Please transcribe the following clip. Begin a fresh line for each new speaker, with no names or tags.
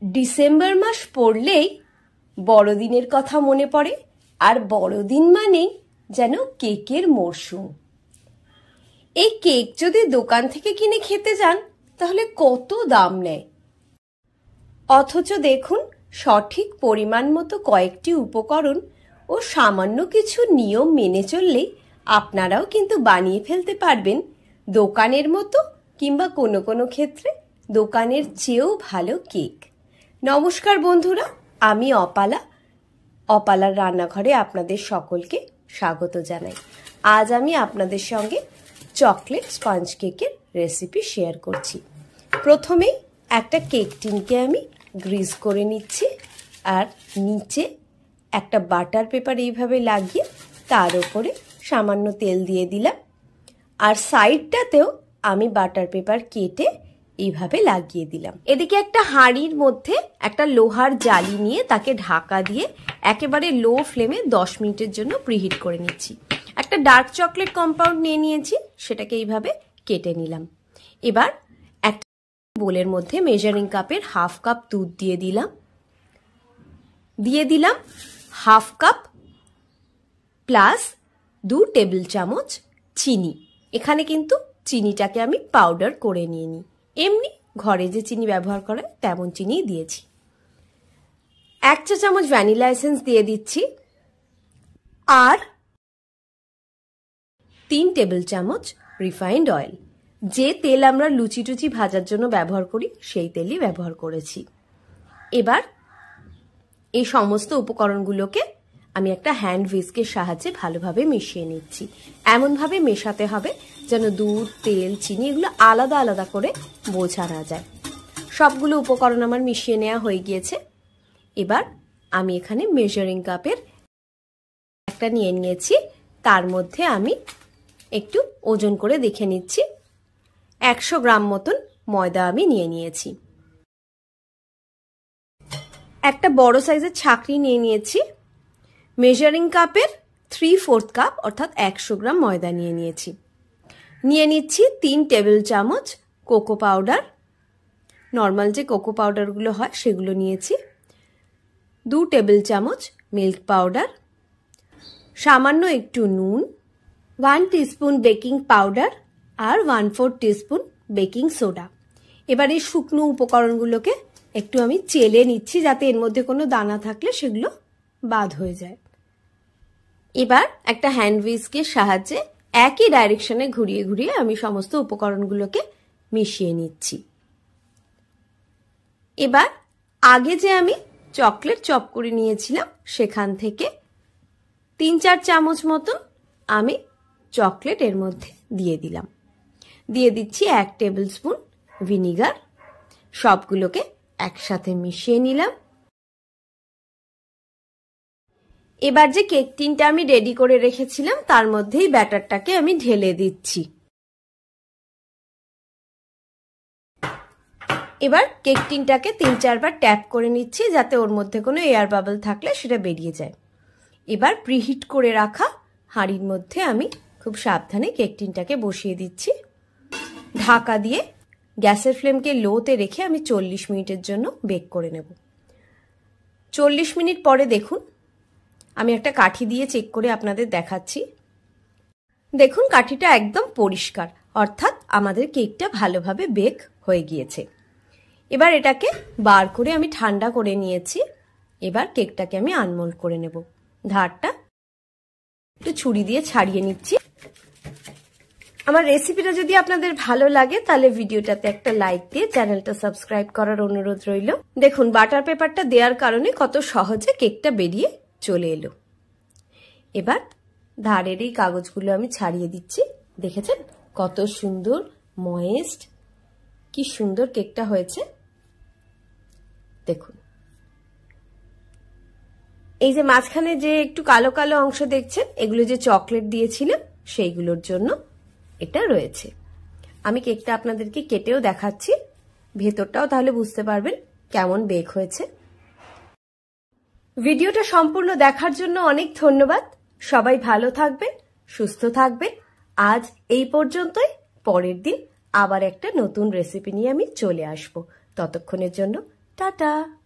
December মাস পড়লেই বড়দিনের কথা মনে পড়ে, আর বড়দিন মানেই যেন কেকের মরশুম। এই কেক যদি দোকান থেকে কিনে খেতে যান তাহলে কত দাম নেয়, অথচ দেখুন সঠিক পরিমাণ মতো কয়েকটি উপকরণ ও সামান্য কিছু নিয়ম মেনে চললেই আপনারাও কিন্তু বানিয়ে ফেলতে পারবেন দোকানের মতো কিংবা কোনো কোনো ক্ষেত্রে দোকানের চেয়েও ভালো কেক। নমস্কার বন্ধুরা, আমি অপালার রান্নাঘরে আপনাদের সকলকে স্বাগত জানাই। আজ আমি আপনাদের সঙ্গে চকলেট স্পঞ্জ কেকের রেসিপি শেয়ার করছি। প্রথমেই একটা কেক টিনকে আমি গ্রিস করে নিচ্ছি, আর নিচে একটা বাটার পেপার এইভাবে লাগিয়ে তার উপরে সামান্য তেল দিয়ে দিলাম, আর সাইডটাতেও আমি বাটার পেপার কেটে এইভাবে লাগিয়ে দিলাম। এদিকে একটা হাঁড়ির মধ্যে একটা লোহার জালি নিয়ে তাকে ঢাকা দিয়ে একেবারে লো ফ্লেমে 10 মিনিটের জন্য প্রিহিট করে নিচ্ছি। একটা ডার্ক চকলেট কম্পাউন্ড নিয়ে নিয়েছি, সেটাকে এইভাবে কেটে নিলাম। এবার একটা বোলের মধ্যে মেজারিং কাপের হাফ কাপ দুধ দিয়ে দিলাম হাফ কাপ প্লাস 2 টেবিল চামচ চিনি। এখানে কিন্তু চিনিটাকে আমি পাউডার করে নিয়ে নিই, এমনি ঘরে যে চিনি ব্যবহার করে তেমন চিনি দিয়েছি। 1 চা চামচ ভ্যানিলা এসেন্স দিয়ে দিচ্ছি, আর 3 টেবিল চামচ রিফাইন্ড অয়েল। যে তেল আমরা লুচি টুচি ভাজার জন্য ব্যবহার করি সেই তেলই ব্যবহার করেছি। এবার এই সমস্ত উপকরণগুলোকে আমি একটা হ্যান্ড হুইস্কের সাহায্যে ভালোভাবে মিশিয়ে নিচ্ছি। এমনভাবে মেশাতে হবে যেন দুধ, তেল, চিনি এগুলো আলাদা আলাদা করে বোঝা না যায়। সবগুলো উপকরণ আমার মিশিয়ে নেওয়া হয়ে গিয়েছে। এবার আমি এখানে মেজারিং কাপের একটা নিয়ে নিয়েছি, তার মধ্যে আমি একটু ওজন করে দেখে নিচ্ছি। 100 গ্রাম মতন ময়দা আমি নিয়ে নিয়েছি। একটা বড় সাইজের ছাঁকনি নিয়ে নিয়েছি। মেজারিং কাপের 3/4 কাপ অর্থাৎ 100 গ্রাম ময়দা নিয়ে নিচ্ছি 3 টেবিল চামচ কোকো পাউডার, নর্মাল যে কোকো পাউডারগুলো হয় সেগুলো নিয়েছি। 2 টেবিল চামচ মিল্ক পাউডার, সামান্য একটু নুন, 1 টিস্পুন বেকিং পাউডার আর 1/4 টিস্পুন বেকিং সোডা। এবার এই শুকনো উপকরণগুলোকে একটু আমি চেলে নিচ্ছি যাতে এর মধ্যে কোনো দানা থাকলে সেগুলো বাদ হয়ে যায়। এবার একটা হ্যান্ড হুইস্কের সাহায্যে একই ডাইরেকশনে ঘুরিয়ে ঘুরিয়ে আমি সমস্ত উপকরণগুলোকে মিশিয়ে নিচ্ছি। এবার আগে যে আমি চকলেট চপ করে নিয়েছিলাম সেখান থেকে 3-4 চামচ মতো আমি চকলেট এর মধ্যে দিয়ে দিচ্ছি 1 টেবিল স্পুন ভিনিগার। সবগুলোকে একসাথে মিশিয়ে নিলাম। এবার যে কেক টিনটা আমি রেডি করে রেখেছিলাম তার মধ্যেই ব্যাটারটাকে আমি ঢেলে দিচ্ছি। এবার কেক টিনটাকে 3-4 বার ট্যাপ করে নিচ্ছি যাতে ওর মধ্যে কোনো এয়ার বাবল থাকলে সেটা বেরিয়ে যায়। এবার প্রিহিট করে রাখা হাঁড়ির মধ্যে আমি খুব সাবধানে কেক টিনটাকে বসিয়ে দিচ্ছি। ঢাকা দিয়ে গ্যাসের ফ্লেমকে লোতে রেখে আমি 40 মিনিটের জন্য বেক করে নেব। 40 মিনিট পরে দেখুন আমি একটা কাঠি দিয়ে চেক করে আপনাদের দেখাচ্ছি। দেখুন কাঠিটা একদম পরিষ্কার, অর্থাৎ আমাদের কেকটা ভালোভাবে বেক হয়ে গিয়েছে। এবার এটাকে বার করে আমি ঠান্ডা করে নিয়েছি। এবার কেকটাকে আমি আনমোল্ড করে নেব। ধারটা একটু ছুরি দিয়ে ছাড়িয়ে নিচ্ছি। আমার রেসিপিটা যদি আপনাদের ভালো লাগে তাহলে ভিডিওটাতে একটা লাইক দিয়ে চ্যানেলটা সাবস্ক্রাইব করার অনুরোধ রইল। দেখুন বাটার পেপারটা দেওয়ার কারণে কত সহজে কেকটা বেরিয়ে চলে এলো। এবার ধারের এই কাগজগুলো আমি ছাড়িয়ে দিচ্ছি। দেখেছেন কত সুন্দর ময়েস্ট, কি সুন্দর কেকটা হয়েছে। দেখুন এই যে মাঝখানে যে একটু কালো কালো অংশ দেখছেন, এগুলো যে চকলেট দিয়েছিলাম সেইগুলোর জন্য এটা রয়েছে। আমি কেকটা আপনাদেরকে কেটেও দেখাচ্ছি, ভেতরটাও তাহলে বুঝতে পারবেন কেমন বেক হয়েছে। ভিডিওটা সম্পূর্ণ দেখার জন্য অনেক ধন্যবাদ। সবাই ভালো থাকবেন, সুস্থ থাকবেন। আজ এই পর্যন্তই। পরের দিন আবার একটা নতুন রেসিপি নিয়ে আমি চলে আসব। ততক্ষণের জন্য টাটা।